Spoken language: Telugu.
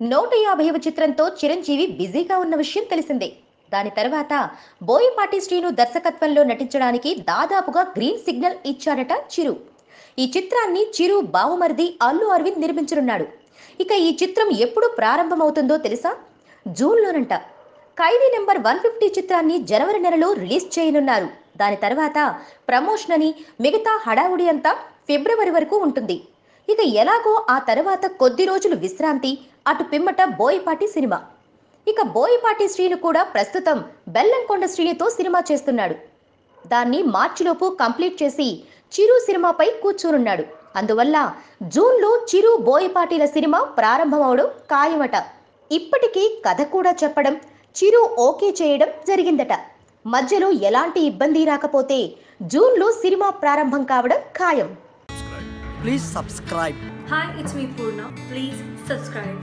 150వ చిత్రంతో చిరంజీవి బిజీగా ఉన్న విషయం తెలిసిందే. దాని తర్వాత బోయపాటి శ్రీను దర్శకత్వంలో నటించడానికి దాదాపుగా గ్రీన్ సిగ్నల్ ఇచ్చాడట చిరు. ఈ చిత్రాన్ని చిరు బావుమరిది అల్లు అరవింద్ నిర్మించనున్నాడు. ఇక ఈ చిత్రం ఎప్పుడు ప్రారంభమవుతుందో తెలుసా? జూన్లోనంట. ఖైదీ నెంబర్ 150 చిత్రాన్ని జనవరి నెలలో రిలీజ్ చేయనున్నారు. దాని తర్వాత ప్రమోషన్ అని మిగతా హడావుడి అంతా ఫిబ్రవరి వరకు ఉంటుంది. ఇక ఎలాగో ఆ తర్వాత కొద్ది రోజులు విశ్రాంతి, అటు పిమ్మట బోయపాటి సినిమా. ఇక బోయపాటి శ్రీను కూడా ప్రస్తుతం బెల్లంకొండ శ్రీనుతో సినిమా చేస్తున్నాడు. దాన్ని మార్చిలోపు కంప్లీట్ చేసి చిరు సినిమాపై కూర్చోనున్నాడు. అందువల్ల జూన్లో చిరు బోయపాటిల సినిమా ప్రారంభమవడం ఖాయమట. ఇప్పటికీ కథ కూడా చెప్పడం, చిరు ఓకే చేయడం జరిగిందట. మధ్యలో ఎలాంటి ఇబ్బంది రాకపోతే జూన్లో సినిమా ప్రారంభం కావడం ఖాయం. Please subscribe. Hi, it's me Purna. Please subscribe.